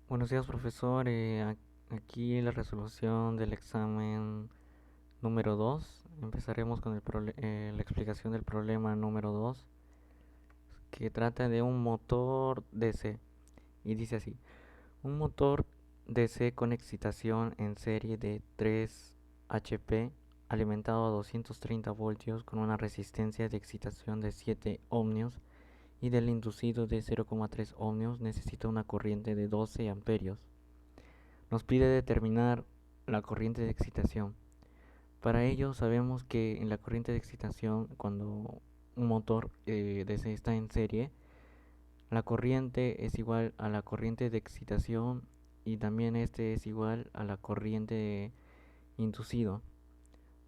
Buenos días, profesor. Aquí la resolución del examen número 2. Empezaremos con la explicación del problema número 2, que trata de un motor DC. Y dice así: un motor DC con excitación en serie de 3 HP, alimentado a 230 voltios con una resistencia de excitación de 7 ohmios y del inducido de 0,3 ohmios, necesita una corriente de 12 amperios. Nos pide determinar la corriente de excitación. Para ello sabemos que en la corriente de excitación, cuando un motor DC está en serie, la corriente es igual a la corriente de excitación y también este es igual a la corriente de inducido.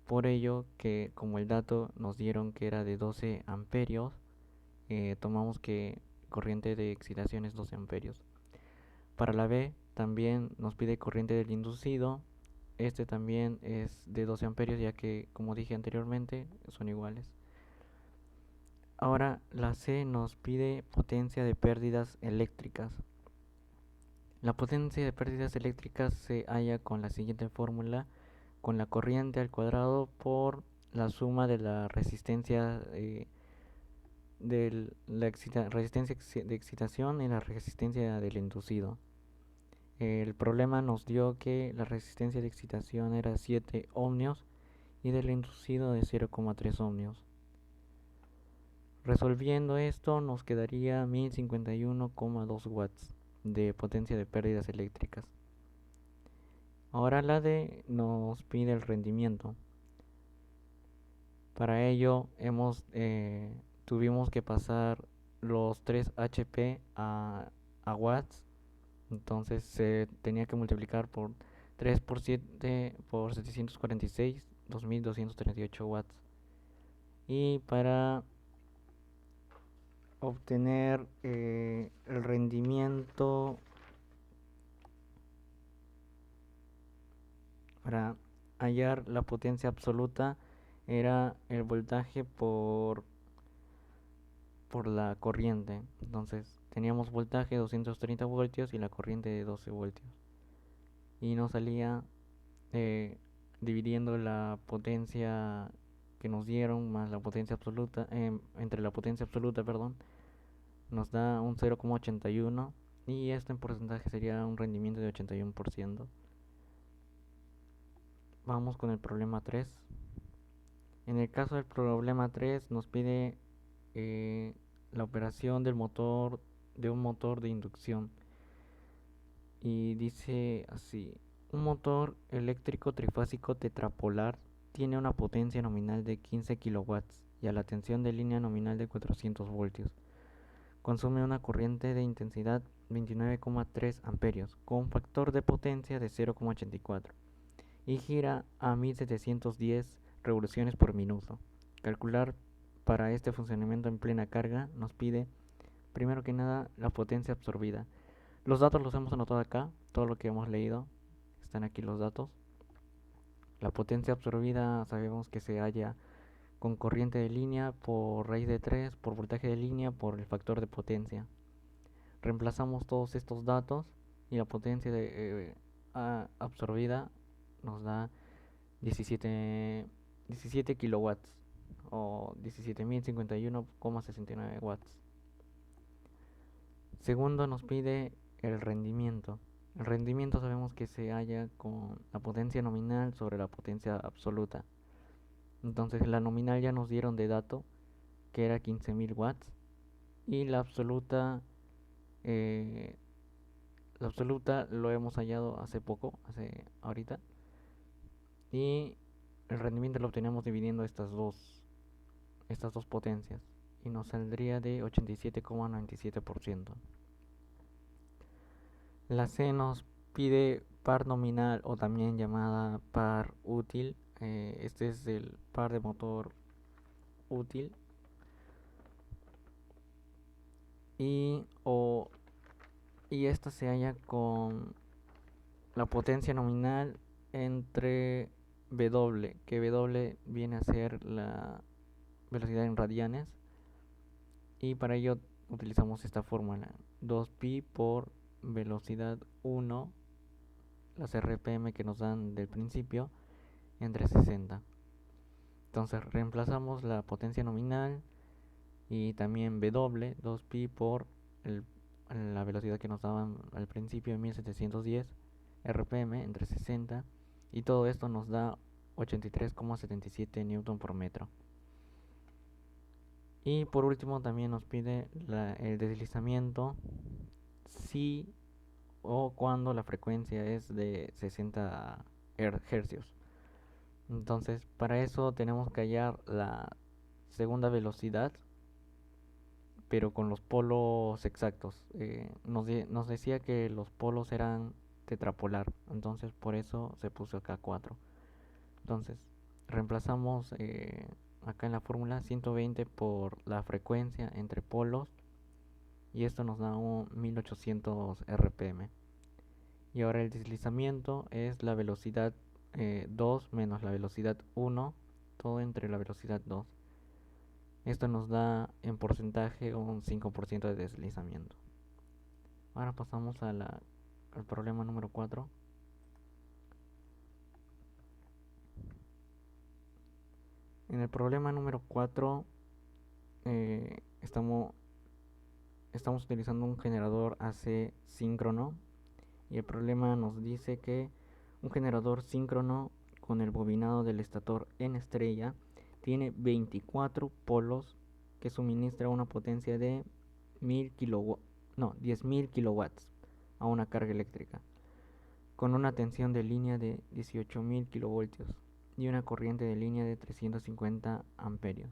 Por ello que como el dato nos dieron que era de 12 amperios, tomamos que corriente de excitación es 12 amperios. Para la B también nos pide corriente del inducido. Este también es de 12 amperios, ya que, como dije anteriormente, son iguales. Ahora la C nos pide potencia de pérdidas eléctricas. La potencia de pérdidas eléctricas se halla con la siguiente fórmula: con la corriente al cuadrado por la suma de la resistencia resistencia de excitación y la resistencia del inducido. El problema nos dio que la resistencia de excitación era 7 ohmios y del inducido de 0,3 ohmios. Resolviendo esto nos quedaría 1051,2 watts de potencia de pérdidas eléctricas. Ahora la D nos pide el rendimiento. Para ello tuvimos que pasar los 3 HP a watts. Entonces se tenía que multiplicar por 3 por 7 por 746, 2238 watts. Y para obtener el rendimiento, para hallar la potencia absoluta, era el voltaje por la corriente. Entonces teníamos voltaje 230 voltios y la corriente de 12 voltios. Y nos salía dividiendo la potencia que nos dieron más la potencia absoluta, entre la potencia absoluta, perdón, nos da un 0,81 y esto en porcentaje sería un rendimiento de 81%. Vamos con el problema 3. En el caso del problema 3 nos pide la operación del motor, de un motor de inducción, y dice así: un motor eléctrico trifásico tetrapolar tiene una potencia nominal de 15 kilowatts y a la tensión de línea nominal de 400 voltios. Consume una corriente de intensidad 29,3 amperios con un factor de potencia de 0,84 y gira a 1710 revoluciones por minuto. Calcular para este funcionamiento en plena carga nos pide, primero que nada, la potencia absorbida. Los datos los hemos anotado acá, todo lo que hemos leído, están aquí los datos. La potencia absorbida sabemos que se halla con corriente de línea por raíz de 3 por voltaje de línea por el factor de potencia. Reemplazamos todos estos datos y la potencia absorbida nos da 17 kilowatts o 17.051,69 watts. Segundo, nos pide el rendimiento. El rendimiento sabemos que se halla con la potencia nominal sobre la potencia absoluta. Entonces la nominal ya nos dieron de dato que era 15.000 watts y eh, la absoluta lo hemos hallado hace poco, hace ahorita, y el rendimiento lo obtenemos dividiendo estas dos potencias y nos saldría de 87,97%. La C nos pide par nominal o también llamada par útil. Este es el par de motor útil y, o, y esta se halla con la potencia nominal entre W, que W viene a ser la velocidad en radianes, y para ello utilizamos esta fórmula: 2pi por velocidad 1, las RPM que nos dan del principio, entre 60. Entonces reemplazamos la potencia nominal y también W, 2pi por la velocidad que nos daban al principio, 1710 RPM entre 60, y todo esto nos da 83,77 Newton por metro. Y por último también nos pide el deslizamiento si o cuando la frecuencia es de 60 hercios. Entonces para eso tenemos que hallar la segunda velocidad, pero con los polos exactos. Nos decía que los polos eran tetrapolar, entonces por eso se puso acá 4. Entonces reemplazamos acá en la fórmula 120 por la frecuencia entre polos, y esto nos da un 1800 RPM. Y ahora el deslizamiento es la velocidad 2 menos la velocidad 1, todo entre la velocidad 2. Esto nos da en porcentaje un 5% de deslizamiento. Ahora pasamos al problema número 4. En el problema número 4 estamos utilizando un generador AC síncrono, y el problema nos dice que un generador síncrono con el bobinado del estator en estrella tiene 24 polos que suministra una potencia de 10.000 kilowatts a una carga eléctrica, con una tensión de línea de 18.000 kilovoltios y una corriente de línea de 350 amperios.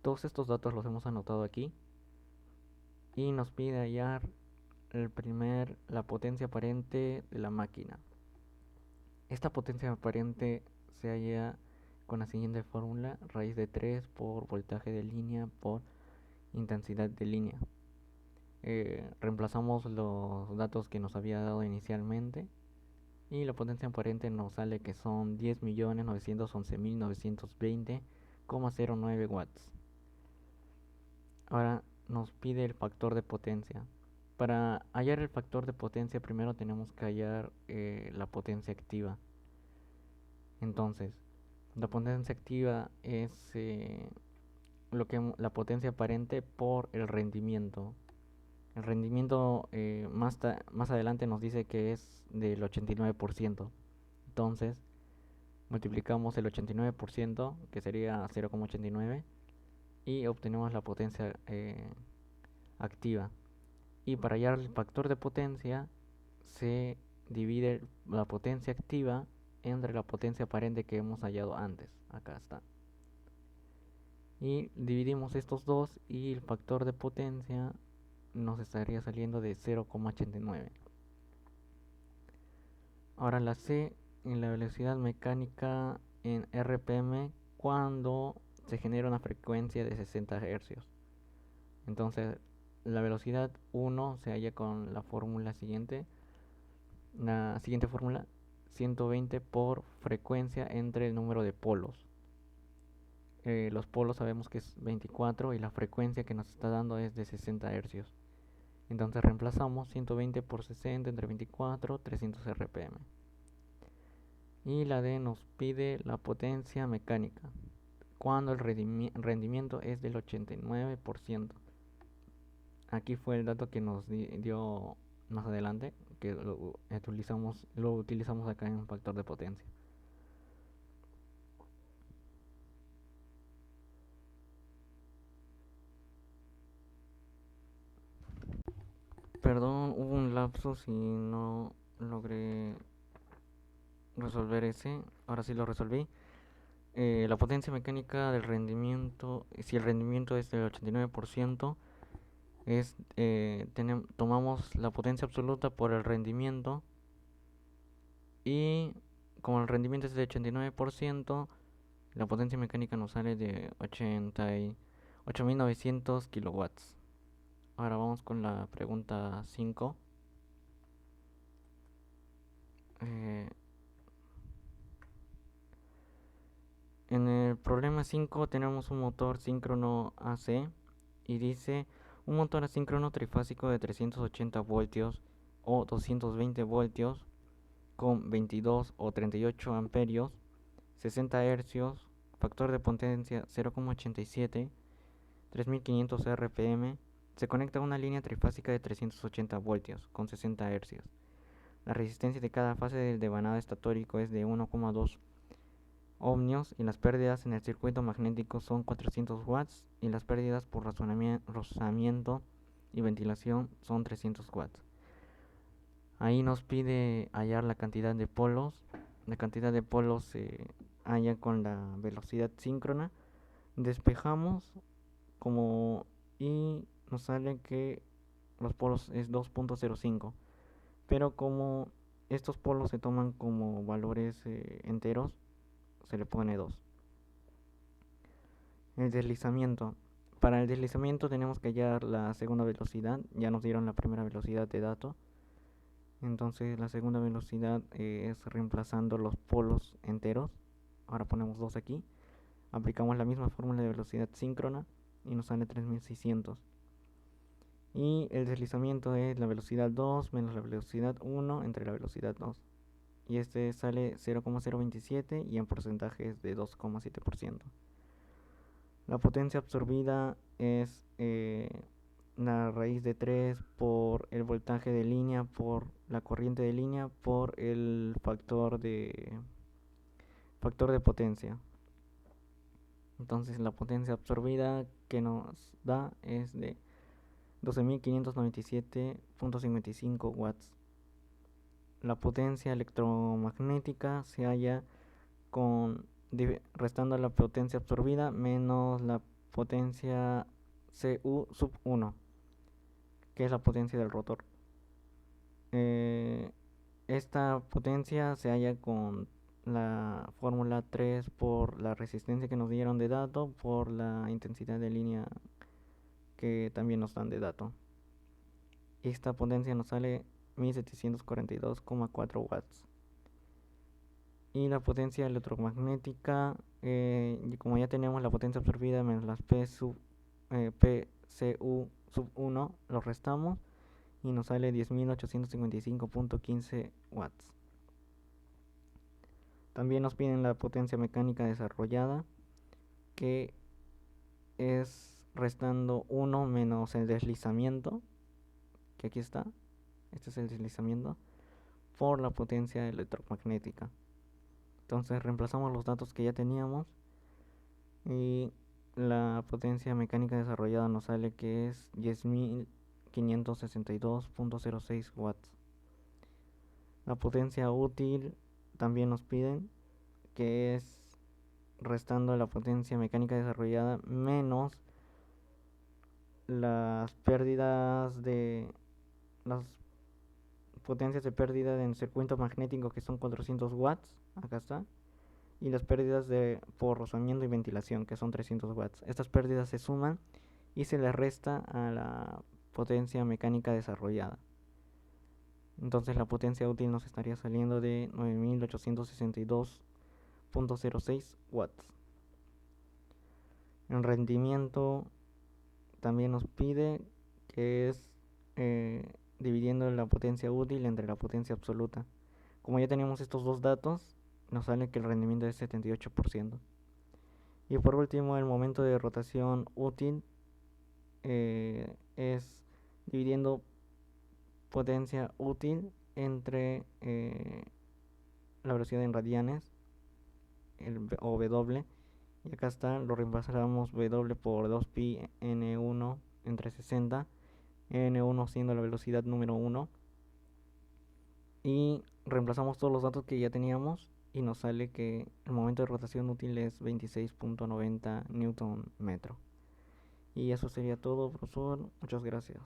Todos estos datos los hemos anotado aquí, y nos pide hallar la potencia aparente de la máquina. Esta potencia aparente se halla con la siguiente fórmula: raíz de 3 por voltaje de línea por intensidad de línea. Reemplazamos los datos que nos había dado inicialmente, y la potencia aparente nos sale que son 10.911.920,09 watts. Ahora nos pide el factor de potencia. Para hallar el factor de potencia primero tenemos que hallar la potencia activa. Entonces la potencia activa es la potencia aparente por el rendimiento. El rendimiento más adelante nos dice que es del 89%. Entonces multiplicamos el 89%, que sería 0,89, y obtenemos la potencia activa. Y para hallar el factor de potencia se divide la potencia activa entre la potencia aparente que hemos hallado antes. Acá está. Y dividimos estos dos y el factor de potencia nos estaría saliendo de 0,89. Ahora la C en la velocidad mecánica en RPM cuando se genera una frecuencia de 60 Hz. Entonces la velocidad 1 se halla con la fórmula siguiente. La siguiente fórmula: 120 por frecuencia entre el número de polos. Los polos sabemos que es 24 y la frecuencia que nos está dando es de 60 Hz. Entonces reemplazamos 120 por 60 entre 24, 300 RPM. Y la D nos pide la potencia mecánica cuando el rendimiento es del 89%. Aquí fue el dato que nos dio más adelante, que lo utilizamos acá en un factor de potencia. Perdón, hubo un lapsus y no logré resolver ese. Ahora sí lo resolví. La potencia mecánica del rendimiento, si el rendimiento es del 89%, tomamos la potencia absoluta por el rendimiento, y como el rendimiento es de 89%, la potencia mecánica nos sale de 8.900 kilowatts. Ahora vamos con la pregunta 5. En el problema 5 tenemos un motor síncrono AC y dice: un motor asíncrono trifásico de 380 voltios o 220 voltios con 22 o 38 amperios, 60 hercios, factor de potencia 0,87, 3500 RPM, se conecta a una línea trifásica de 380 voltios con 60 hercios. La resistencia de cada fase del devanado estatórico es de 1,2 ohmios y las pérdidas en el circuito magnético son 400 watts y las pérdidas por rozamiento y ventilación son 300 watts. Ahí nos pide hallar la cantidad de polos. La cantidad de polos se halla con la velocidad síncrona. Despejamos y nos sale que los polos es 2.05, pero como estos polos se toman como valores enteros, se le pone 2. El deslizamiento. Para el deslizamiento tenemos que hallar la segunda velocidad. Ya nos dieron la primera velocidad de dato. Entonces la segunda velocidad es reemplazando los polos enteros. Ahora ponemos 2 aquí. Aplicamos la misma fórmula de velocidad síncrona y nos sale 3600. Y el deslizamiento es la velocidad 2 menos la velocidad 1 entre la velocidad 2. Y este sale 0,027 y en porcentaje es de 2,7%. La potencia absorbida es la raíz de 3 por el voltaje de línea por la corriente de línea por el factor de potencia. Entonces la potencia absorbida que nos da es de 12.597.55 watts. La potencia electromagnética se halla restando la potencia absorbida menos la potencia Cu sub 1, que es la potencia del rotor. Esta potencia se halla con la fórmula 3 por la resistencia que nos dieron de dato por la intensidad de línea que también nos dan de dato. Esta potencia nos sale 1742,4 watts. Y la potencia electromagnética, como ya tenemos la potencia absorbida menos las PCU sub 1, lo restamos y nos sale 10.855.15 watts. También nos piden la potencia mecánica desarrollada, que es restando 1 menos el deslizamiento, que aquí está, este es el deslizamiento, por la potencia electromagnética. Entonces reemplazamos los datos que ya teníamos y la potencia mecánica desarrollada nos sale que es 10.562.06 watts. La potencia útil también nos piden, que es restando la potencia mecánica desarrollada menos las pérdidas de las potencias de pérdida en circuito magnético, que son 400 watts, acá está, y las pérdidas por rozamiento y ventilación, que son 300 watts. Estas pérdidas se suman y se les resta a la potencia mecánica desarrollada. Entonces la potencia útil nos estaría saliendo de 9.862.06 watts. El rendimiento también nos pide, que es dividiendo la potencia útil entre la potencia absoluta. Como ya tenemos estos dos datos, nos sale que el rendimiento es 78%. Y por último, el momento de rotación útil es dividiendo potencia útil entre la velocidad en radianes, o W, y acá está, lo reemplazamos W por 2pi n1 entre 60, n1 siendo la velocidad número 1, y reemplazamos todos los datos que ya teníamos y nos sale que el momento de rotación útil es 26.90 Newton metro. Y eso sería todo, profesor. Muchas gracias.